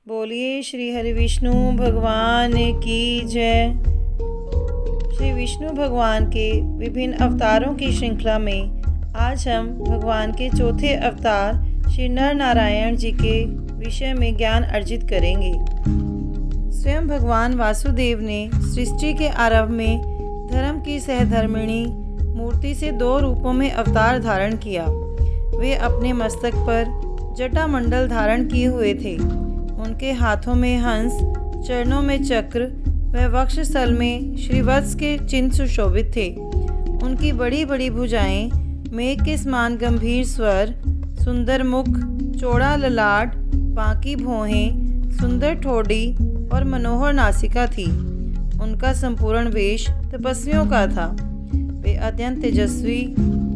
बोलिए श्री हरि विष्णु भगवान की जय। श्री विष्णु भगवान के विभिन्न अवतारों की श्रृंखला में आज हम भगवान के चौथे अवतार श्री नर नारायण जी के विषय में ज्ञान अर्जित करेंगे। स्वयं भगवान वासुदेव ने सृष्टि के आरंभ में धर्म की सहधर्मिणी मूर्ति से 2 रूपों में अवतार धारण किया। वे अपने मस्तक पर जटामंडल धारण किए हुए थे। उनके हाथों में हंस, चरणों में चक्र व वक्षस्थल में श्रीवत्स के चिन्ह सुशोभित थे। उनकी बड़ी बड़ी भुजाएं, मेघ के समान गंभीर स्वर, सुंदर मुख, चौड़ा ललाट, बांकी भौहें, सुंदर ठोड़ी और मनोहर नासिका थी। उनका संपूर्ण वेश तपस्वियों का था। वे अत्यंत तेजस्वी,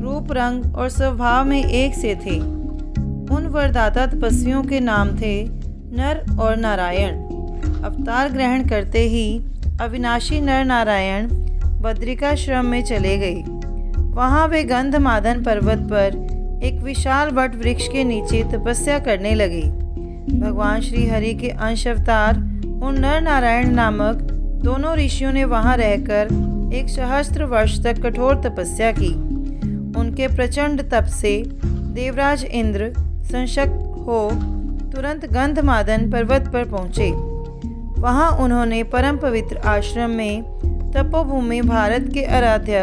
रूप, रंग और स्वभाव में एक से थे। उन वरदाता तपस्वियों के नाम थे नर और नारायण। अवतार ग्रहण करते ही अविनाशी नर नारायण बद्रिकाश्रम में चले गए। वहाँ वे गंधमादन पर्वत पर एक विशाल वट वृक्ष के नीचे तपस्या करने लगे। भगवान श्री हरि के अंश अवतार उन नर नारायण नामक दोनों ऋषियों ने वहाँ रहकर 1 सहस्त्र वर्ष तक कठोर तपस्या की। उनके प्रचंड तप से देवराज इंद्र संशक्त हो तुरंत गंधमादन पर्वत पर पहुँचे। वहाँ उन्होंने परम पवित्र आश्रम में तपोभूमि भारत के आराध्य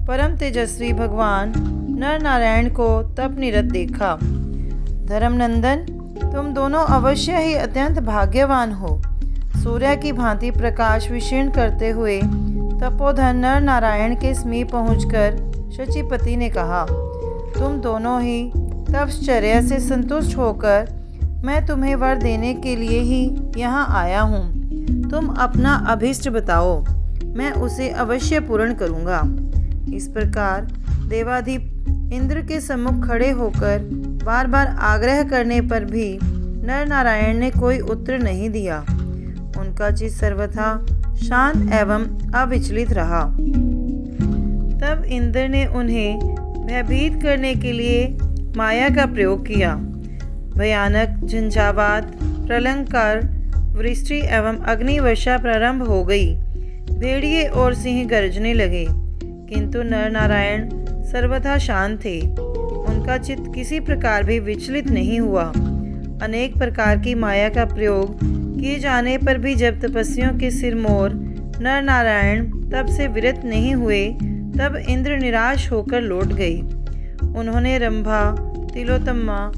परम तेजस्वी भगवान नर नारायण को तप निरत देखा। धर्मनंदन, तुम दोनों अवश्य ही अत्यंत भाग्यवान हो। सूर्य की भांति प्रकाश विशीर्ण करते हुए तपोधन नर नारायण के समीप पहुंचकर शचीपति ने कहा, तुम दोनों ही तपश्चर्या से संतुष्ट होकर मैं तुम्हें वर देने के लिए ही यहाँ आया हूँ। तुम अपना अभीष्ट बताओ, मैं उसे अवश्य पूर्ण करूँगा। इस प्रकार देवाधिप इंद्र के सम्मुख खड़े होकर बार बार आग्रह करने पर भी नर नारायण ने कोई उत्तर नहीं दिया। उनका चित्त सर्वथा शांत एवं अविचलित रहा। तब इंद्र ने उन्हें भयभीत करने के लिए माया का प्रयोग किया। भयानक झंझावात, प्रलंकार, वृष्टि एवं अग्निवर्षा प्रारंभ हो गई। भेड़िए और सिंह गरजने लगे, किंतु नर नारायण सर्वथा शांत थे। उनका चित्त किसी प्रकार भी विचलित नहीं हुआ। अनेक प्रकार की माया का प्रयोग किए जाने पर भी जब तपस्वियों के सिरमौर नर नारायण तब से विरत नहीं हुए, तब इंद्र निराश होकर लौट गए। उन्होंने रंभा, तिलोत्तमा,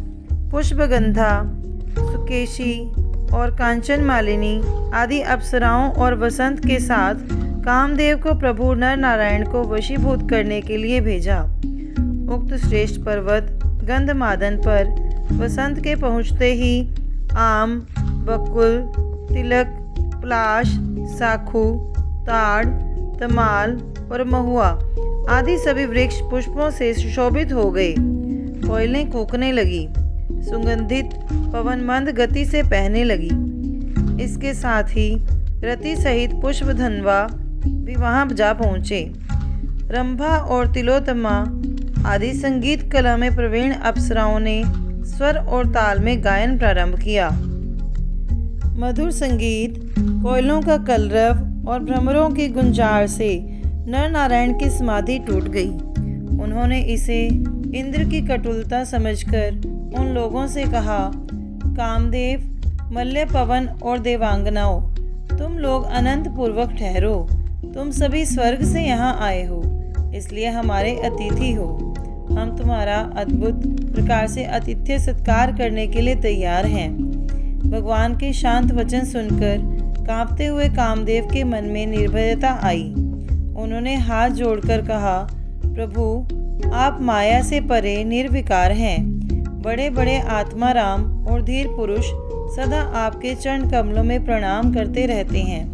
पुष्पगंधा, सुकेशी और कांचन मालिनी आदि अप्सराओं और वसंत के साथ कामदेव को प्रभु नर नारायण को वशीभूत करने के लिए भेजा। उक्त श्रेष्ठ पर्वत गंधमादन पर वसंत के पहुँचते ही आम, बकुल, तिलक, पलाश, साखू, ताड़, तमाल और महुआ आदि सभी वृक्ष पुष्पों से सुशोभित हो गए। कोयलें कूकने लगी, सुगंधित पवन मंद गति से बहने लगी। इसके साथ ही रति सहित पुष्पधनवा भी वहां जा पहुँचे। रंभा और तिलोत्तमा आदि संगीत कला में प्रवीण अप्सराओं ने स्वर और ताल में गायन प्रारंभ किया। मधुर संगीत, कोयलों का कलरव और भ्रमरों की गुंजार से नर नारायण की समाधि टूट गई। उन्होंने इसे इंद्र की कटुलता समझकर उन लोगों से कहा, कामदेव, मल्य पवन और देवांगनाओं, तुम लोग अनंत पूर्वक ठहरो। तुम सभी स्वर्ग से यहाँ आए हो, इसलिए हमारे अतिथि हो। हम तुम्हारा अद्भुत प्रकार से आतिथ्य सत्कार करने के लिए तैयार हैं। भगवान के शांत वचन सुनकर कांपते हुए कामदेव के मन में निर्भयता आई। उन्होंने हाथ जोड़कर कहा, प्रभु, आप माया से परे निर्विकार हैं। बड़े बड़े आत्माराम और धीर पुरुष सदा आपके चरण कमलों में प्रणाम करते रहते हैं।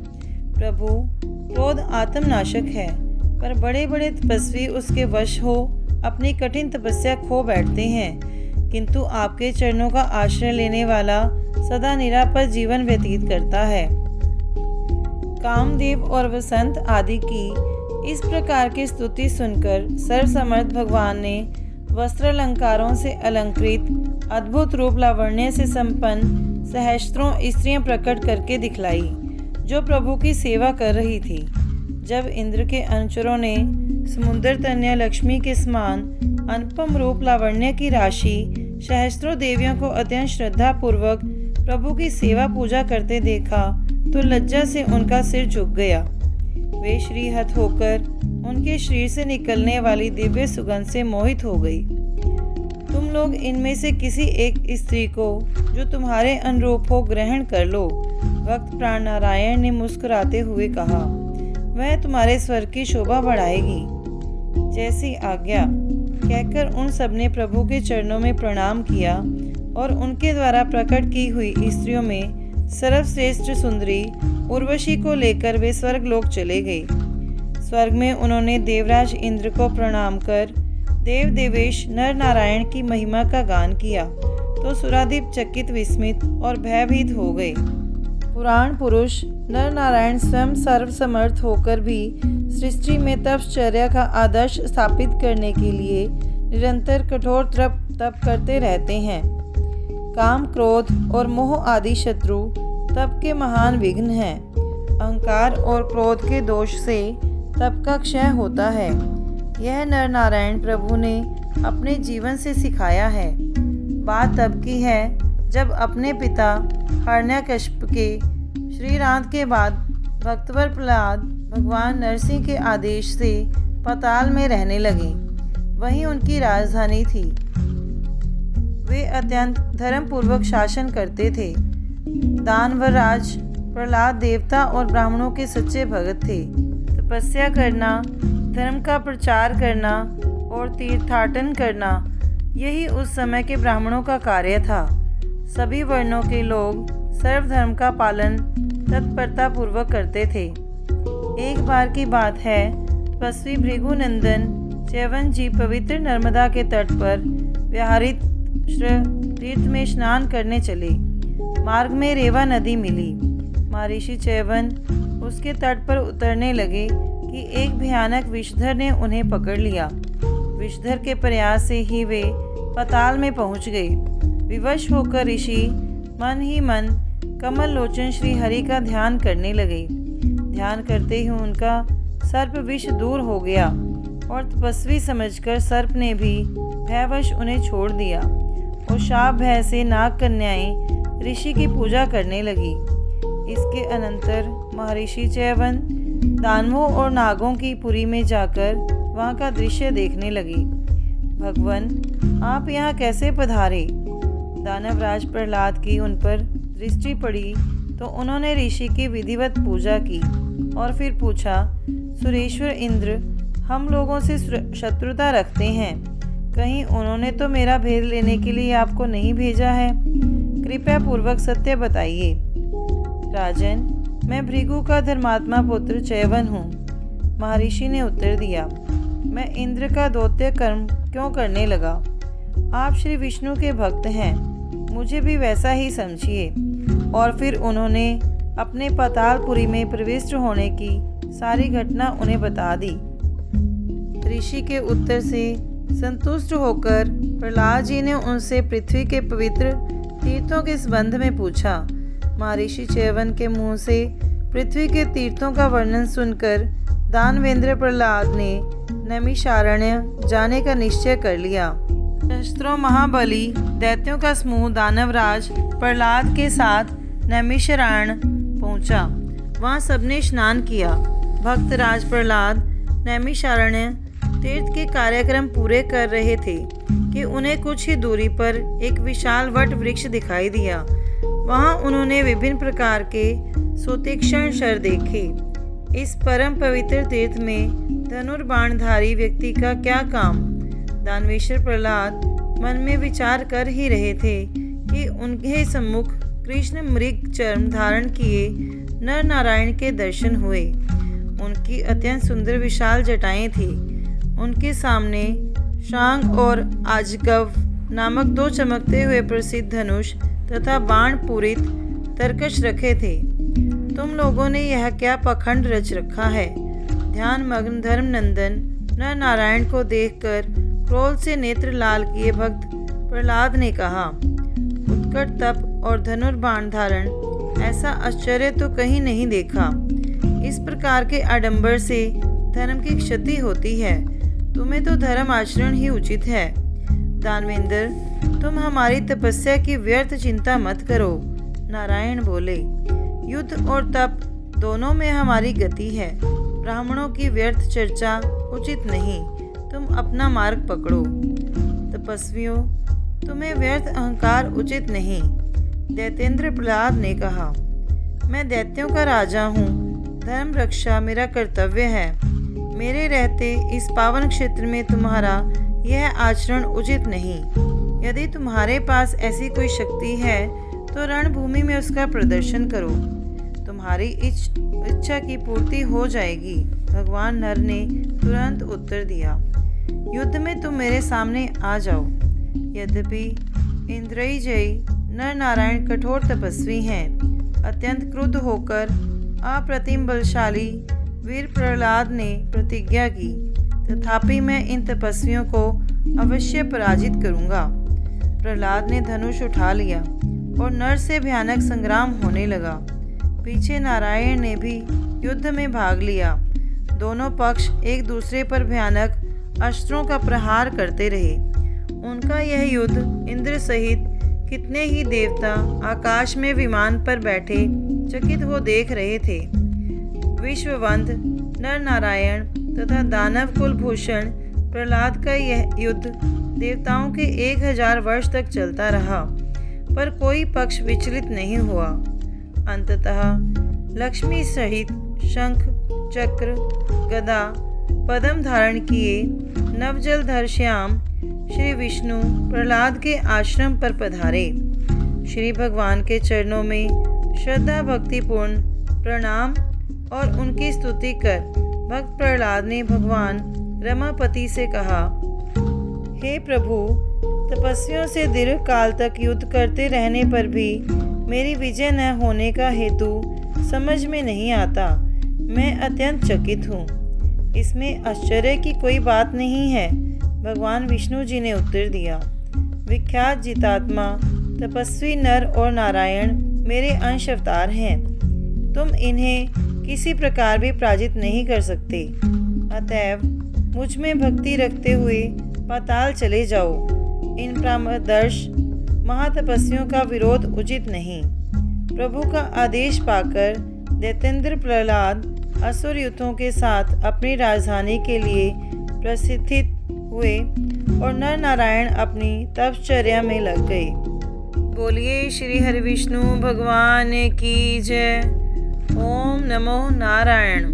प्रभु, क्रोध आत्मनाशक है, पर बड़े बड़े तपस्वी उसके वश हो अपनी कठिन तपस्या खो बैठते हैं, किंतु आपके चरणों का आश्रय लेने वाला सदा निरापद जीवन व्यतीत करता है। कामदेव और वसंत आदि की इस प्रकार की स्तुति सुनकर सर्वसमर्थ भगवान ने वस्त्रालंकारों से अलंकृत, अद्भुत रूप लावण्य से संपन्न, सहस्त्रों स्त्रियां प्रकट करके दिखलाई, जो प्रभु की सेवा कर रही थी। जब इंद्र के अनुचरों ने समुद्र तन्या लक्ष्मी के समान अनुपम रूप लावण्य की राशि सहस्त्रों देवियों को अत्यंत श्रद्धा पूर्वक प्रभु की सेवा पूजा करते देखा तो लज्जा से उनका सिर झुक गया। वे श्रीहत होकर उनके शरीर से निकलने वाली दिव्य सुगंध से मोहित हो गई। तुम लोग इनमें से किसी एक स्त्री को जो तुम्हारे अनुरूप हो ग्रहण कर लो। भक्त प्राण नारायण ने मुस्कुराते हुए कहा, वह तुम्हारे स्वर की शोभा बढ़ाएगी। जैसी आज्ञा कहकर उन सब ने प्रभु के चरणों में प्रणाम किया और उनके द्वारा प्रकट की हुई स्त्रियों में सर्वश्रेष्ठ सुंदरी उर्वशी को लेकर वे स्वर्गलोक चले गए। स्वर्ग में उन्होंने देवराज इंद्र को प्रणाम कर देव देवेश नर नारायण की महिमा का गान किया तो सुरादीप चकित विस्मित और भयभीत हो गए। पुराण पुरुष नर नारायण स्वयं सर्वसमर्थ होकर भी सृष्टि में तपश्चर्या का आदर्श स्थापित करने के लिए निरंतर कठोर तप करते रहते हैं। काम, क्रोध और मोह आदि शत्रु तप के महान विघ्न हैं। अहंकार और क्रोध के दोष से तप का क्षय होता है। यह नर नारायण प्रभु ने अपने जीवन से सिखाया है। बात तब की है जब अपने पिता हिरण्यकश्यप के श्रीरांत के बाद भक्तवर प्रहलाद भगवान नरसिंह के आदेश से पाताल में रहने लगे। वहीं उनकी राजधानी थी। वे अत्यंत धर्मपूर्वक शासन करते थे। दानवराज प्रहलाद देवता और ब्राह्मणों के सच्चे भगत थे। तपस्या करना, धर्म का प्रचार करना और तीर्थाटन करना, यही उस समय के ब्राह्मणों का कार्य था। सभी वर्णों के लोग सर्वधर्म का पालन तत्परता पूर्वक करते थे। एक बार की बात है, तपस्वी भृगुनंदन च्यवन जी पवित्र नर्मदा के तट पर व्याहृत तीर्थ में स्नान करने चले। मार्ग में रेवा नदी मिली। महर्षि च्यवन उसके तट पर उतरने लगे कि एक भयानक विषधर ने उन्हें पकड़ लिया। विषधर के प्रयास से ही वे पाताल में पहुंच गए। विवश होकर ऋषि मन ही मन कमल लोचन श्री हरि का ध्यान करने लगे। ध्यान करते ही उनका सर्प विष दूर हो गया और तपस्वी समझकर सर्प ने भी भयवश उन्हें छोड़ दिया और शाप भय से नाग कन्याएं ऋषि की पूजा करने लगी। इसके अनंतर महर्षि च्यवन दानवों और नागों की पुरी में जाकर वहाँ का दृश्य देखने लगी। भगवान, आप यहाँ कैसे पधारे? दानवराज प्रहलाद की उन पर दृष्टि पड़ी तो उन्होंने ऋषि की विधिवत पूजा की और फिर पूछा, सुरेश्वर इंद्र हम लोगों से शत्रुता रखते हैं, कहीं उन्होंने तो मेरा भेद लेने के लिए आपको नहीं भेजा है? कृपया पूर्वक सत्य बताइए। राजन, मैं भृगु का धर्मात्मा पुत्र च्यवन हूँ। महर्षि ने उत्तर दिया, मैं इंद्र का दौत्य कर्म क्यों करने लगा? आप श्री विष्णु के भक्त हैं, मुझे भी वैसा ही समझिए। और फिर उन्होंने अपने पातालपुरी में प्रविष्ट होने की सारी घटना उन्हें बता दी। ऋषि के उत्तर से संतुष्ट होकर प्रहलाद जी ने उनसे पृथ्वी के पवित्र तीर्थों के संबंध में पूछा। महर्षि च्यवन के मुंह से पृथ्वी के तीर्थों का वर्णन सुनकर दानवेंद्र प्रहलाद ने नैमिषारण्य जाने का निश्चय कर लिया। शस्त्रों महाबली दैत्यों का समूह दानवराज प्रहलाद के साथ नैमिषारण्य पहुंचा। वहां सबने स्नान किया। भक्तराज प्रहलाद नैमिषारण्य तीर्थ के कार्यक्रम पूरे कर रहे थे कि उन्हें कुछ ही दूरी पर एक विशाल वट वृक्ष दिखाई दिया। वहां उन्होंने विभिन्न प्रकार के सुतीक्ष्ण शर देखे। इस परम पवित्र तीर्थ में धनुर्बाणधारी व्यक्ति का क्या काम? दानवेश्वर प्रहलाद मन में विचार कर ही रहे थे कि उनके सम्मुख कृष्ण मृग चर्म धारण किए नर नारायण के दर्शन हुए। उनकी अत्यंत सुंदर विशाल जटाएं थी। उनके सामने शांग और आजगव नामक दो चमकते हुए प्रसिद्ध धनुष तथा बाण पूरित तरकश रखे थे। तुम लोगों ने यह क्या पखंड रच रखा है? ध्यान मग्न धर्मनंदन नर नारायण को देखकर क्रोध से नेत्र लाल किए भक्त प्रहलाद ने कहा, उत्कट तप और धनुर्बाण धारण ऐसा आश्चर्य तो कहीं नहीं देखा। इस प्रकार के आडंबर से धर्म की क्षति होती है। तुम्हें तो धर्म आचरण ही उचित है। दानवेंद्र, तुम हमारी तपस्या की व्यर्थ चिंता मत करो। नारायण बोले, युद्ध और तप दोनों में हमारी गति है। ब्राह्मणों की व्यर्थ चर्चा उचित नहीं। तुम अपना मार्ग पकड़ो। तपस्वियों, तुम्हें व्यर्थ अहंकार उचित नहीं। दैत्येंद्र प्रहलाद ने कहा, मैं दैत्यों का राजा हूँ। धर्म रक्षा मेरा कर्तव्य है। मेरे रहते इस पावन क्षेत्र में तुम्हारा यह आचरण उचित नहीं। यदि तुम्हारे पास ऐसी कोई शक्ति है तो रणभूमि में उसका प्रदर्शन करो। तुम्हारी इच्छा की पूर्ति हो जाएगी। भगवान नर ने तुरंत उत्तर दिया, युद्ध में तुम मेरे सामने आ जाओ। यद्यपि इंद्रजयी नर नारायण कठोर तपस्वी हैं, अत्यंत क्रुद्ध होकर अप्रतिम बलशाली वीर प्रहलाद ने प्रतिज्ञा की, तथापि मैं इन तपस्वियों को अवश्य पराजित करूंगा। प्रहलाद ने धनुष उठा लिया और नर से भयानक संग्राम होने लगा। पीछे नारायण ने भी युद्ध में भाग लिया। दोनों पक्ष एक दूसरे पर भयानक अस्त्रों का प्रहार करते रहे। उनका यह युद्ध इंद्र सहित कितने ही देवता आकाश में विमान पर बैठे चकित हो देख रहे थे। विश्ववंत नर नारायण तथा दानव कुलभूषण प्रहलाद का यह युद्ध देवताओं के 1000 वर्ष तक चलता रहा, पर कोई पक्ष विचलित नहीं हुआ। अंततः लक्ष्मी सहित शंख, चक्र, गदा, पद्म धारण किए नवजलधर श्याम श्री विष्णु प्रहलाद के आश्रम पर पधारे। श्री भगवान के चरणों में श्रद्धा भक्तिपूर्ण प्रणाम और उनकी स्तुति कर भक्त प्रहलाद ने भगवान रमापति से कहा, हे प्रभु, तपस्वियों से दीर्घ काल तक युद्ध करते रहने पर भी मेरी विजय न होने का हेतु समझ में नहीं आता। मैं अत्यंत चकित हूँ। इसमें आश्चर्य की कोई बात नहीं है। भगवान विष्णु जी ने उत्तर दिया, विख्यात जितात्मा तपस्वी नर और नारायण मेरे अंश अवतार हैं। तुम इन्हें किसी प्रकार भी पराजित नहीं कर सकते। अतएव मुझ में भक्ति रखते हुए पाताल चले जाओ। इन प्रामदर्श महातपस्वियों का विरोध उचित नहीं। प्रभु का आदेश पाकर दैत्येंद्र प्रहलाद असुर युद्धों के साथ अपनी राजधानी के लिए प्रस्थित हुए और नर नारायण अपनी तपश्चर्या में लग गए। बोलिए श्री हरि विष्णु भगवान की जय। ओम नमो नारायण।